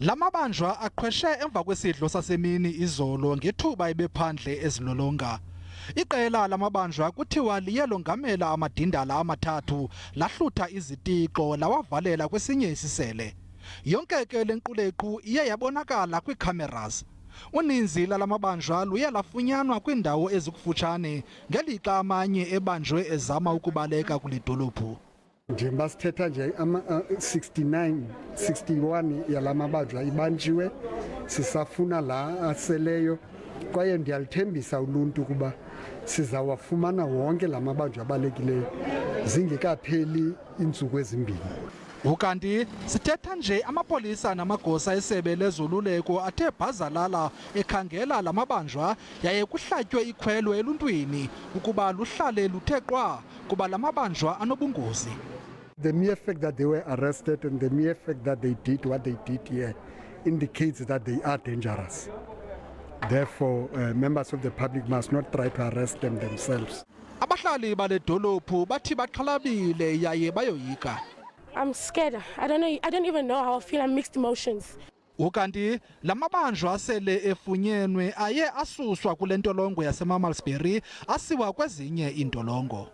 Lamabanjwa aqhweshe emva kwesidlo sasemini izolo ngethuba ebephandle ezilolonga. Iqela lamabanjwa kuthiwa liye longamela amadindala amathathu lahlutha izitixo lawavalela kwesinye isisele. Yonke ke lenqulequ iye yabonakala kwicameras. Uninzi lamabanjwa luye lafunyanwa kwindawo ezikufutshane ngelixa amanye ebanjwe ezama ukubaleka kule dolophu. Njengoba sithetha nje 61 yalamabanjwa ibanjiwe, sisafuna la aseleyo kwaye ndiyalithembisa uluntu kuba sizawafumana wonke lamabanjwa abalekileyo zingekapheli iintsuku ezimbini. Ukanti sithetha nje amapolisa namagosa esebe lezoluleko athe bhazalala ekhangela lamabanjwa yaye kuhlatywe ikhwelo eluntwini ukuba luhlale luthe qwa kuba lamabanjwa anobungozi. The mere fact that they were arrested and the mere fact that they did what they did here indicates that they are dangerous. Therefore, members of the public must not try to arrest them themselves. Abahlali bale dolophu bathi baxhalabile yaye bayoyika. I'm scared. I don't even know how I feel. I'm mixed emotions. Ukanti lamabanjwa sele efunyenwe aye asuswa kule ntolongo yaseMamalsbury asiwa kwezinye iintolongo.